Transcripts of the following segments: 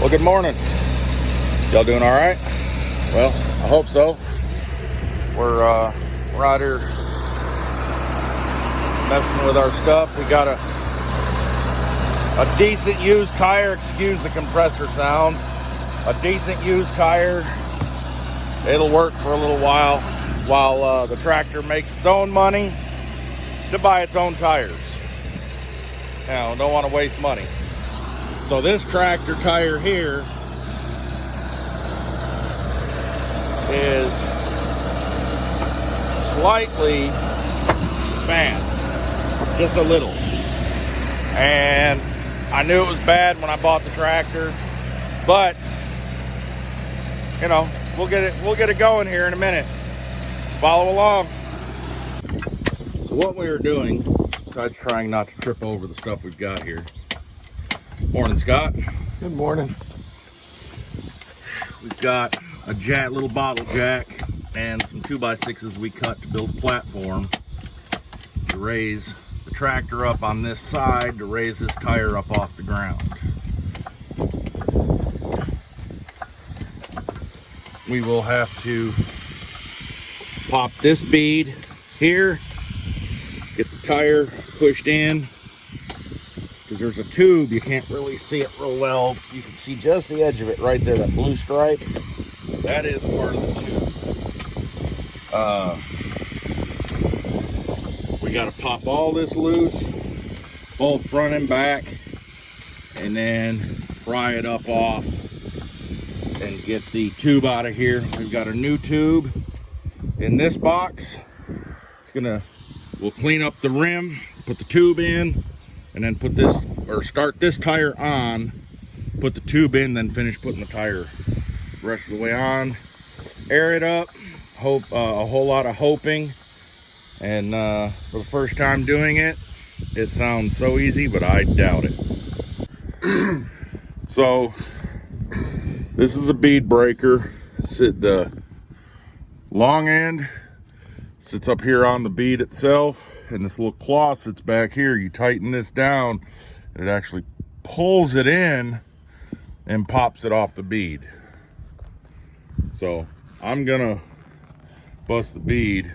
Well, good morning. Y'all doing all right? Well, I hope so. We're out here messing with our stuff. We got a decent used tire. Excuse the compressor sound. A decent used tire. It'll work for a little while the tractor makes its own money to buy its own tires. Now, don't want to waste money. So this tractor tire here is slightly bad, just a little. And I knew it was bad when I bought the tractor, but you know, we'll get it going here in a minute. Follow along. So what we were doing, besides trying not to trip over the stuff we've got here. Morning, Scott. Good morning. We've got a little bottle jack and some 2x6s we cut to build a platform to raise the tractor up on this side to raise this tire up off the ground. We will have to pop this bead here, get the tire pushed in, because there's a tube. You can't really see it real well. You can see just the edge of it right there, that blue stripe. That is part of the tube. We got to pop all this loose, both front and back, and then pry it up off and get the tube out of here. We've got a new tube in this box. We'll clean up the rim, put the tube in, and then start this tire on, put the tube in, then finish putting the tire the rest of the way on. Air it up, a whole lot of hoping. And for the first time doing it, it sounds so easy, but I doubt it. So this is a bead breaker. The long end sits up here on the bead itself, and this little claw sits back here. You tighten this down, and it actually pulls it in and pops it off the bead. So I'm gonna bust the bead,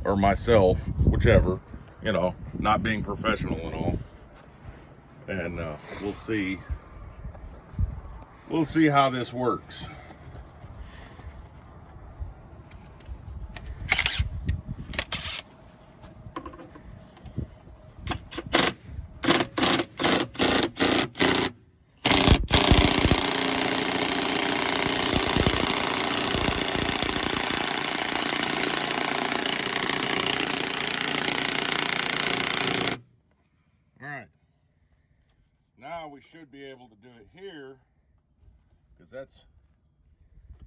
or myself, whichever, you know, not being professional and all, and we'll see how this works. Now we should be able to do it here, because that's,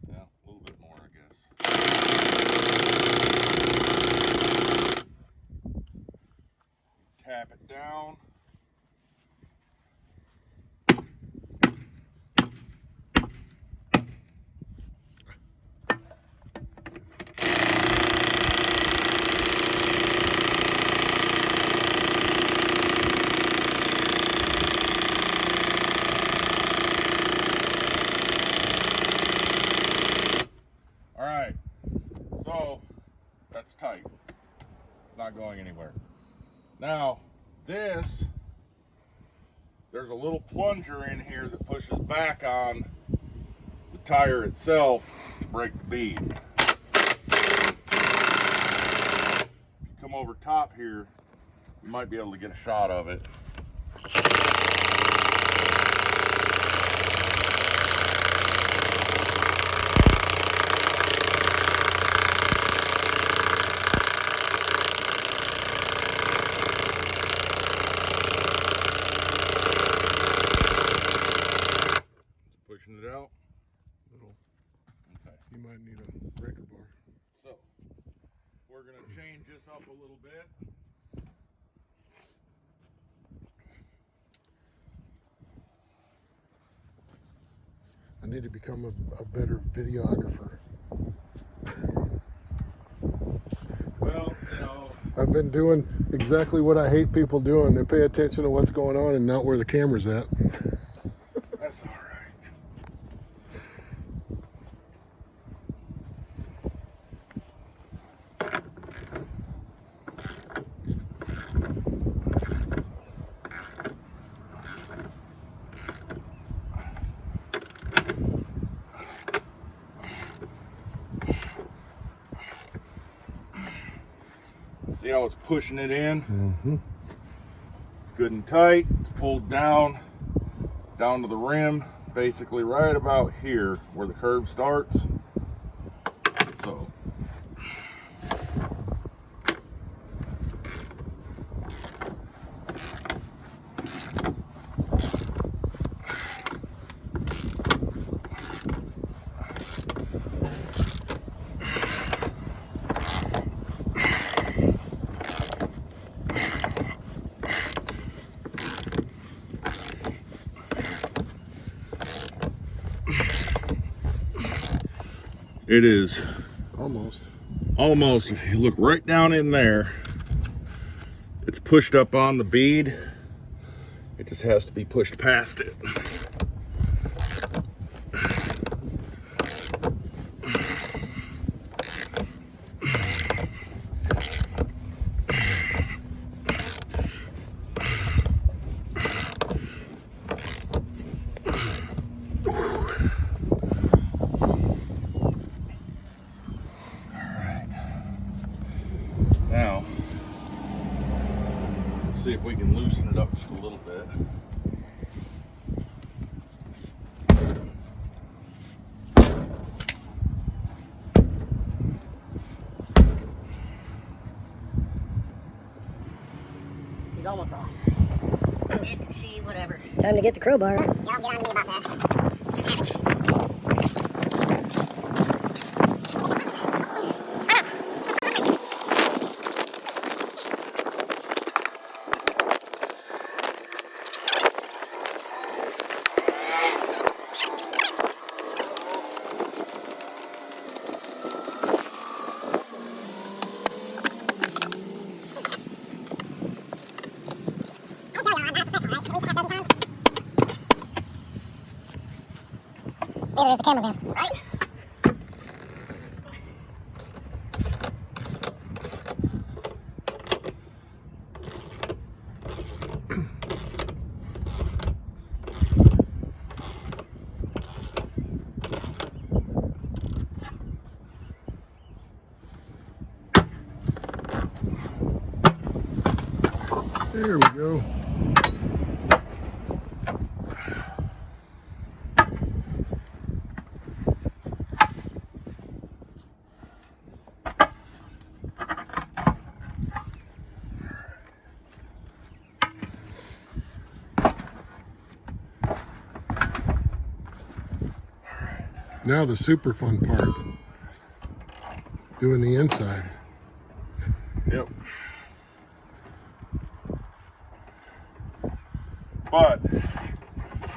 yeah, a little bit more, I guess. Tap it down. That's tight. It's not going anywhere. Now, there's a little plunger in here that pushes back on the tire itself to break the bead. If you come over top here, you might be able to get a shot of it. Pushing it out. Okay. You might need a breaker bar. So we're going to change this up a little bit. I need to become a better videographer. Well, you know, I've been doing exactly what I hate people doing. They pay attention to what's going on and not where the camera's at. that's all right. See how it's pushing it in? It's good and tight. It's pulled down to the rim, basically right about here where the curve starts. So it is almost, if you look right down in there, it's pushed up on the bead. It just has to be pushed past it. Now, let's see if we can loosen it up just a little bit. He's almost off. It, she, whatever. Time to get the crowbar. Yeah, I'll get on to me about that. Neither is the cameraman, right? There we go. Now the super fun part, doing the inside. Yep. But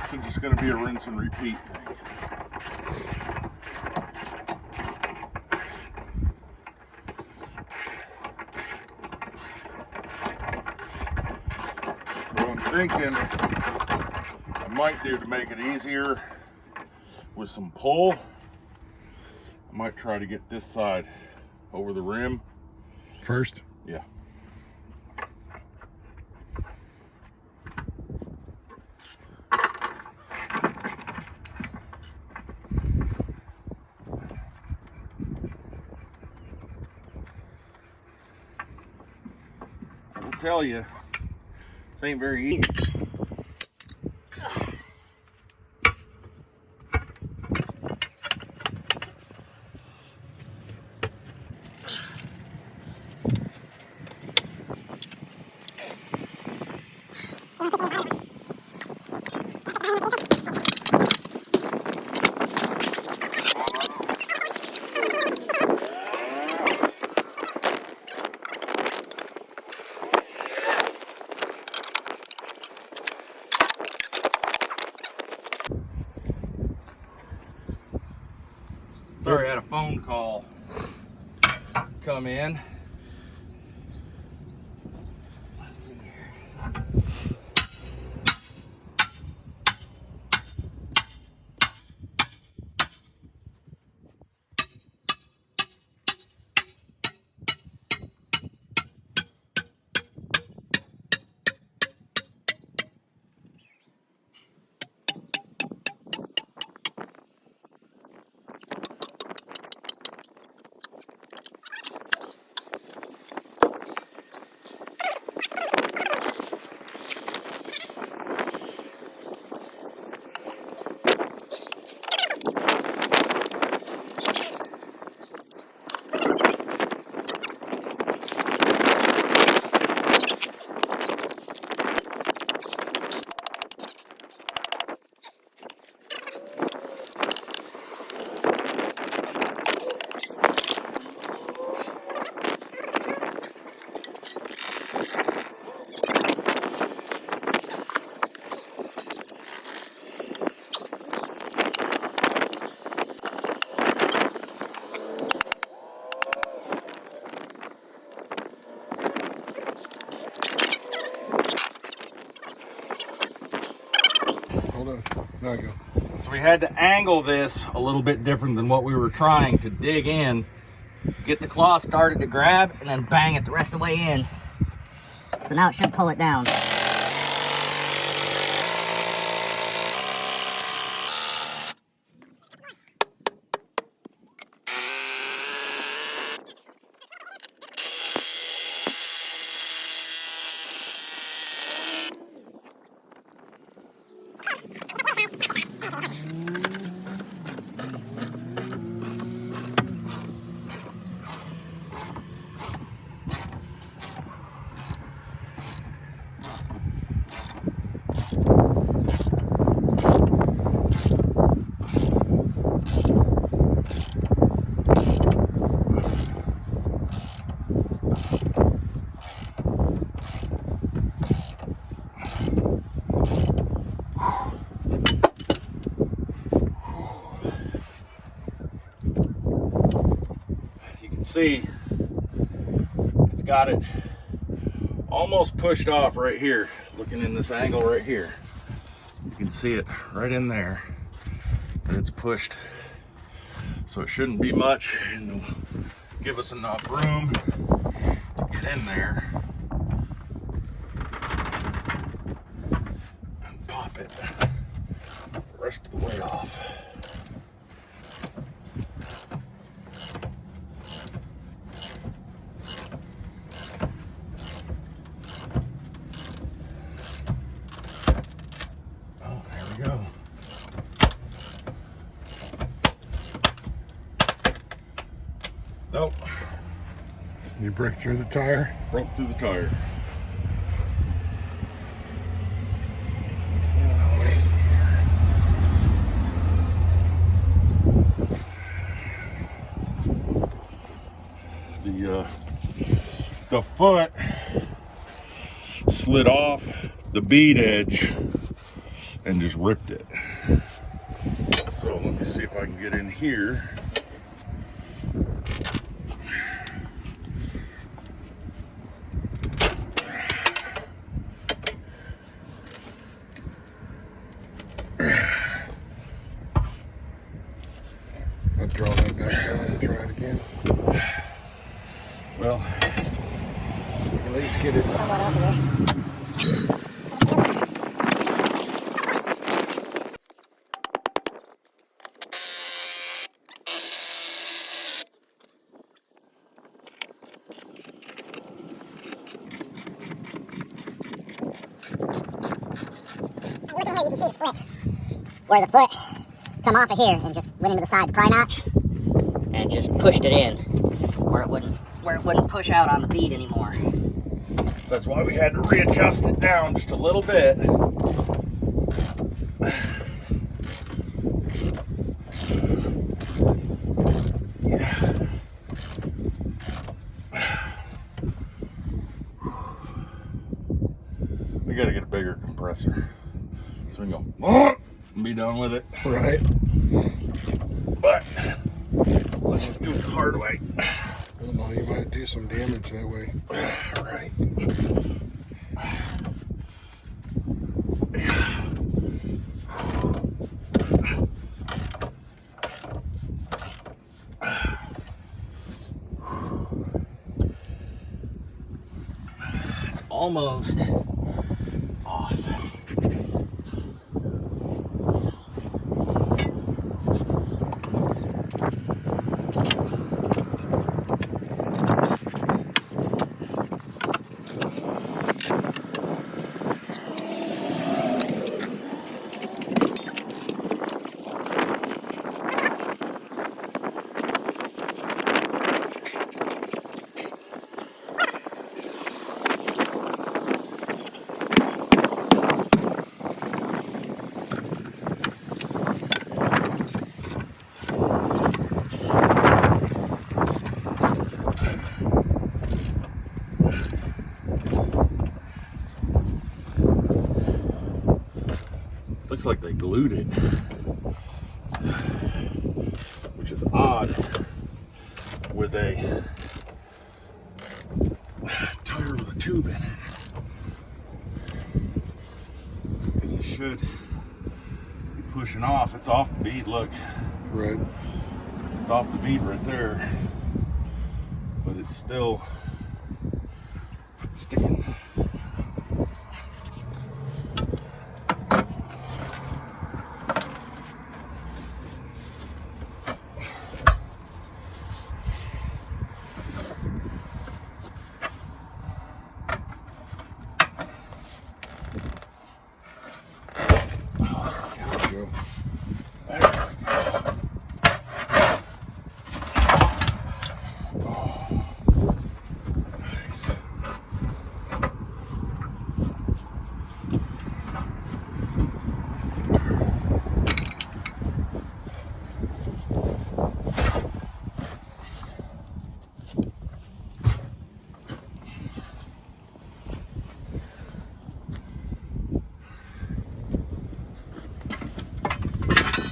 since it's going to be a rinse and repeat thing, what I'm thinking I might do to make it easier with some pull, I might try to get this side over the rim First? Yeah. I'll tell you, this ain't very easy. Sorry, I had a phone call come in. Let's see here. hold on. There I go. So we had to angle this a little bit different than what we were trying to dig in, get the claw started to grab, and then bang it the rest of the way in. So now it should pull it down. See, it's got it almost pushed off right here. Looking in this angle right here, you can see it right in there, but it's pushed, so it shouldn't be much, and it'll give us enough room to get in there and pop it the rest of the way off. Go. Nope. You break through the tire? Broke through the tire. The foot slid off the bead edge and just ripped it. So let me see if I can get in here. I'll draw that back down and try it again. Well, at least get it somewhat over there. Look at here, you can see the split. Where the foot come off of here and just went into the side of the pry notch and just pushed it in where it wouldn't push out on the bead anymore. So that's why we had to readjust it down just a little bit. Yeah. We gotta get a bigger compressor so we can go and be done with it. right. But let's just do it the hard way. I don't know, you might do some damage that way. All right. It's almost off. Looks like they glued it, which is odd with a tire with a tube in it, because it should pushing off. It's off the bead, look. Right. It's off the bead right there. But it's still sticking.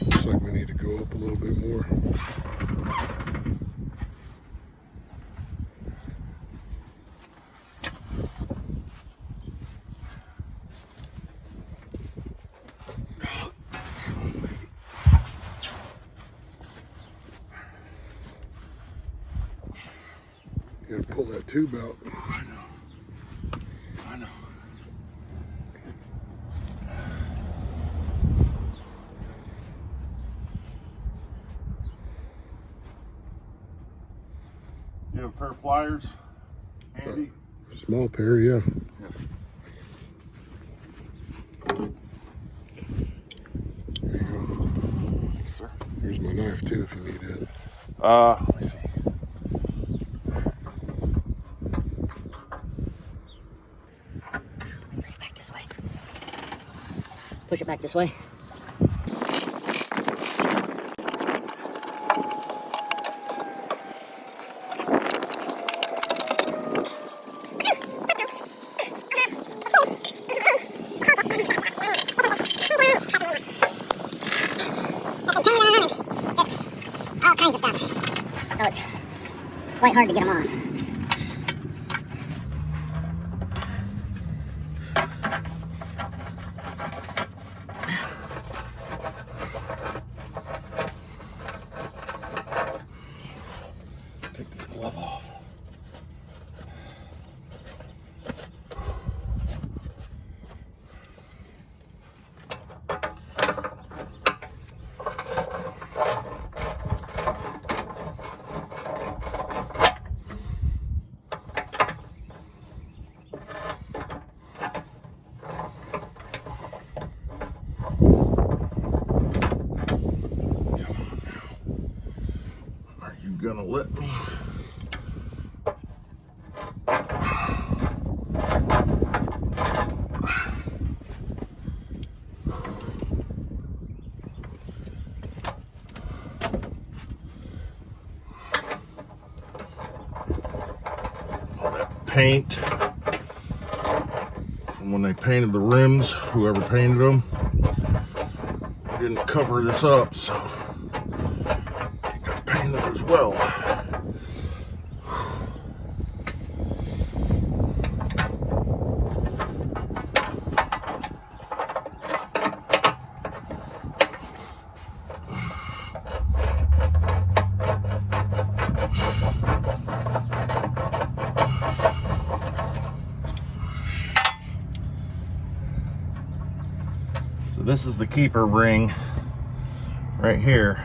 Looks like we need to go up a little bit more. You gotta pull that tube out. I know. I know. You have a pair of pliers handy? Small pair, yeah. There you go. Thanks, sir. Here's my knife too if you need it. Let me see. Bring it back this way. Push it back this way. All kinds of stuff. So it's quite hard to get them on. Take this glove off. You gonna let me? All that paint from when they painted the rims, whoever painted them, they didn't cover this up, so it got painted as well. So this is the keeper ring right here,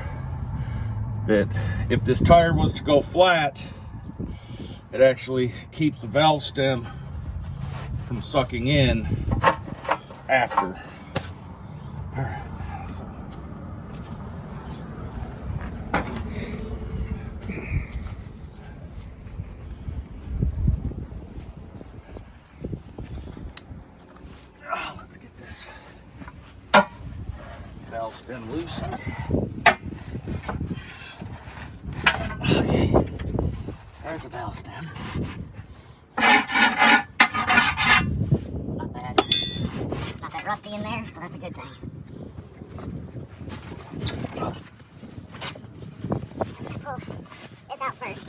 that if this tire was to go flat, it actually keeps the valve stem from sucking in after. All right, so. Let's get this valve stem loosened. Okay, there's the valve stem. Not bad. Not that rusty in there, so that's a good thing. Pull this out first.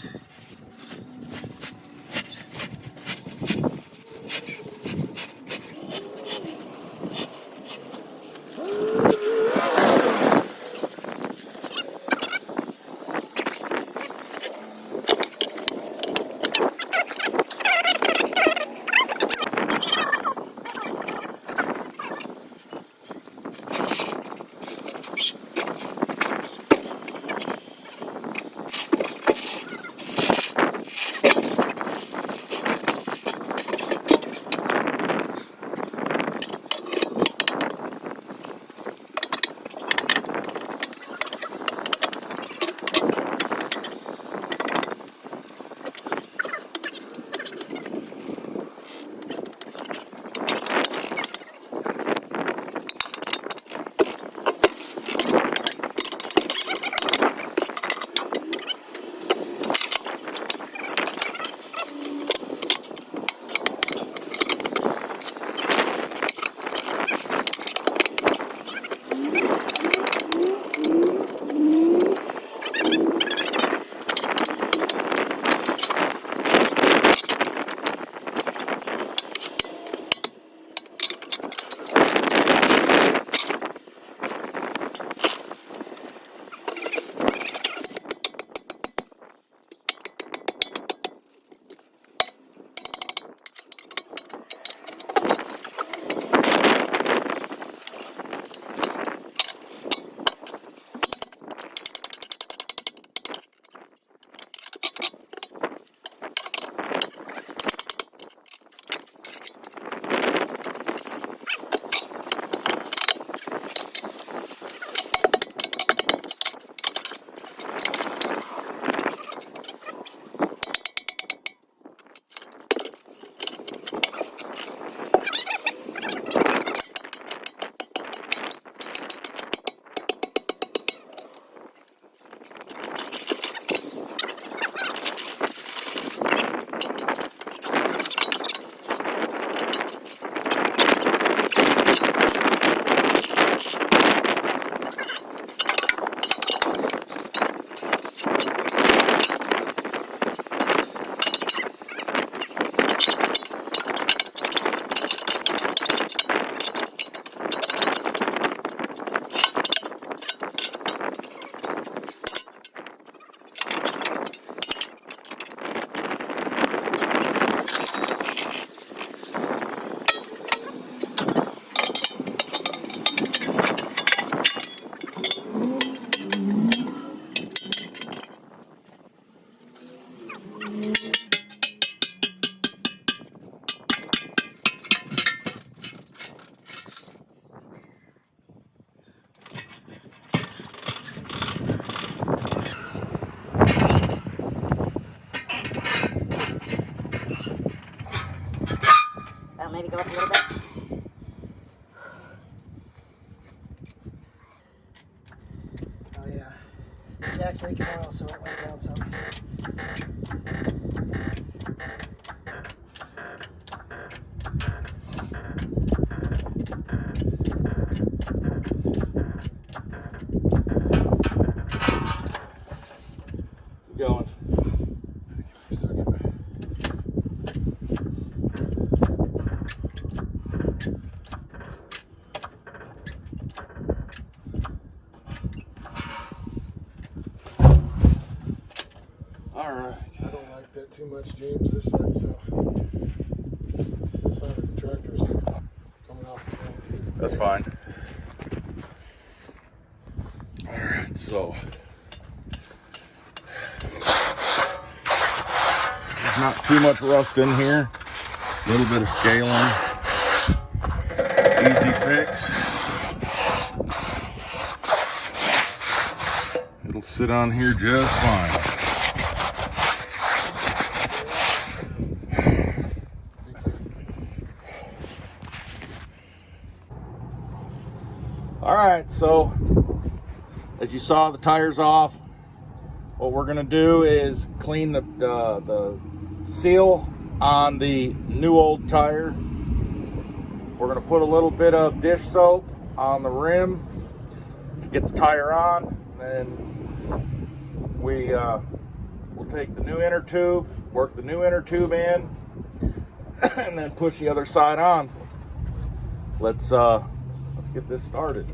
to go up a little bit? Oh yeah. Jack's leaking oil, so it went down some. Keep going. All right. I don't like that too much, James. This side, so this side of the tractor's coming off the ground. That's fine. All right, so there's not too much rust in here. A little bit of scaling. Easy fix. It'll sit on here just fine. All right, so as you saw, the tire's off. What we're gonna do is clean the seal on the new old tire. We're gonna put a little bit of dish soap on the rim to get the tire on. Then we'll take the new inner tube, work the new inner tube in, and then push the other side on. Let's get this started.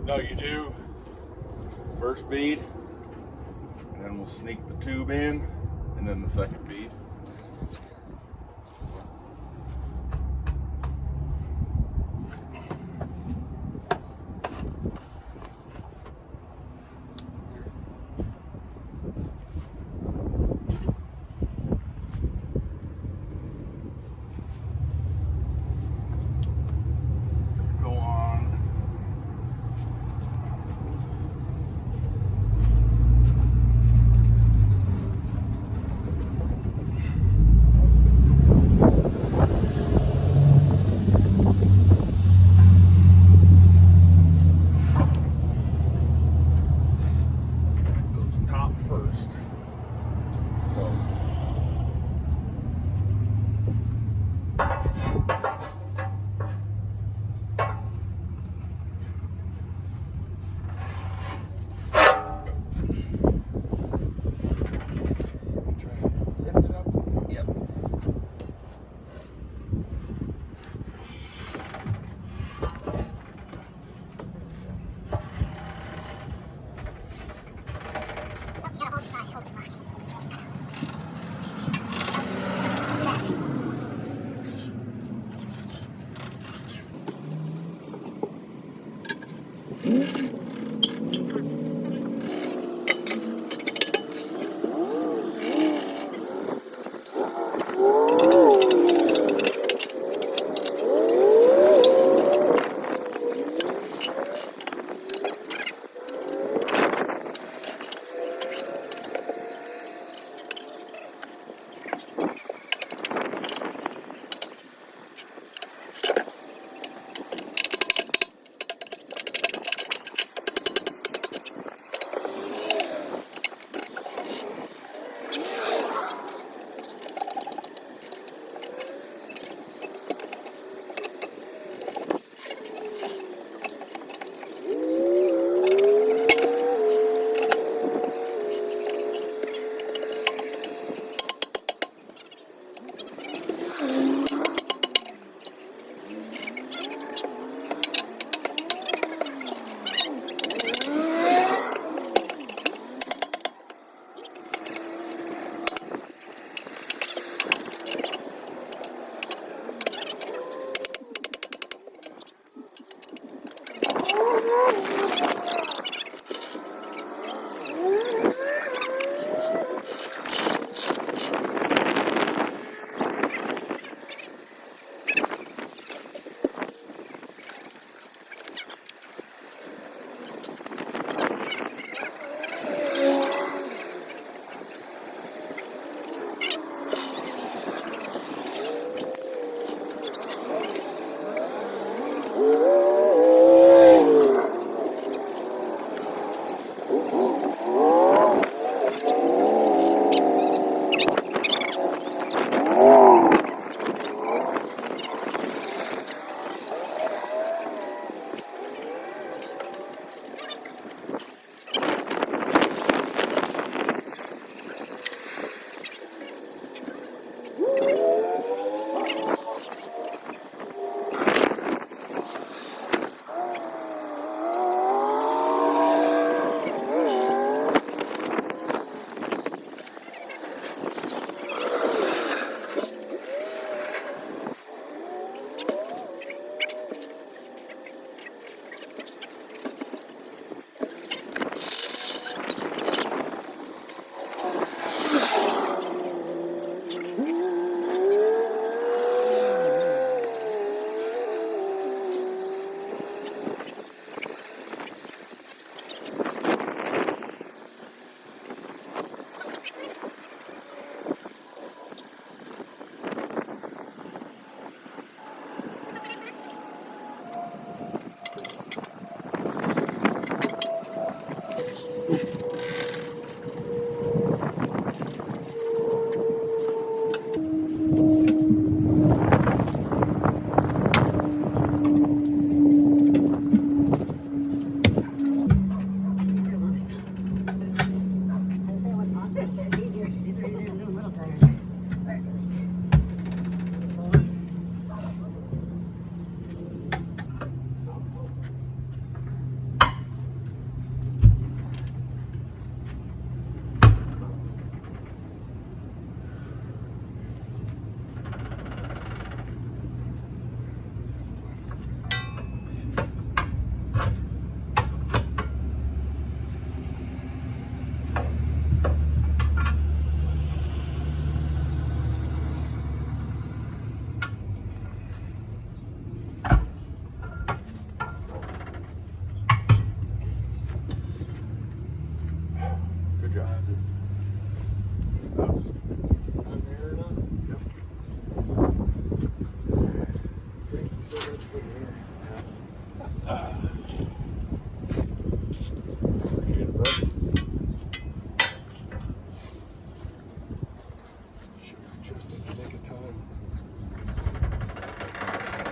No, you do first bead, and then we'll sneak the tube in, and then the second bead.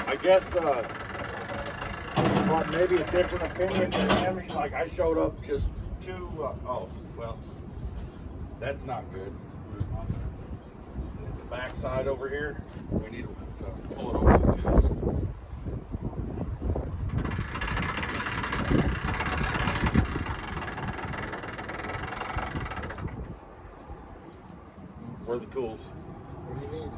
I guess but maybe a different opinion than him. He's like, I showed up just too. Oh, well, that's not good. The back side over here, we need to pull it over. Where are the tools? What do you need?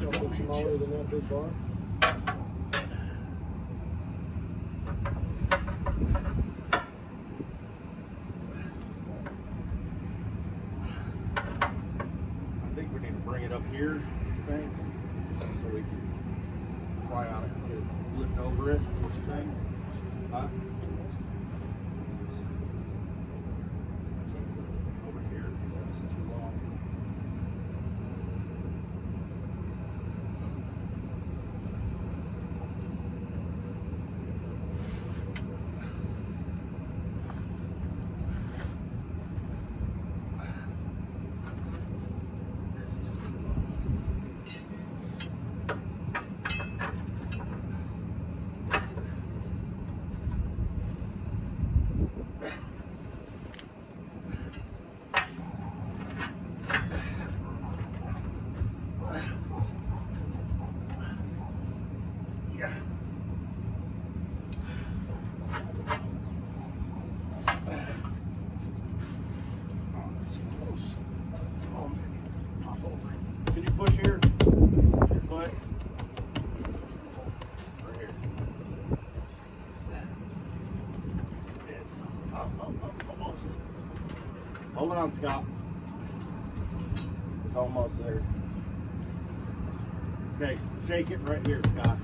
Something smaller than that big bar. I think we need to bring it up here, I think, so we can fly out it, lift over it. What you think? Huh? Over here, because this is too long. Yeah. Oh, that's close. Oh, man. Pop over. Can you push here? Your foot? Right here. It's up, almost. Hold on, Scott. It's almost there. Okay, shake it right here, Scott.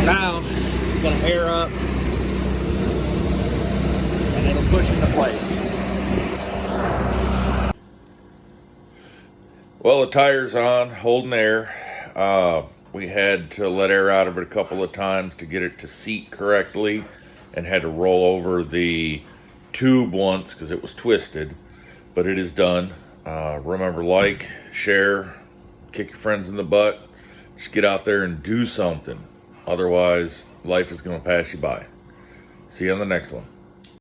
Now it's going to air up and it'll push into place. Well, the tire's on, holding air. We had to let air out of it a couple of times to get it to seat correctly and had to roll over the tube once because it was twisted, but it is done. Remember, like, share, kick your friends in the butt. Just get out there and do something. Otherwise, life is going to pass you by. See you on the next one.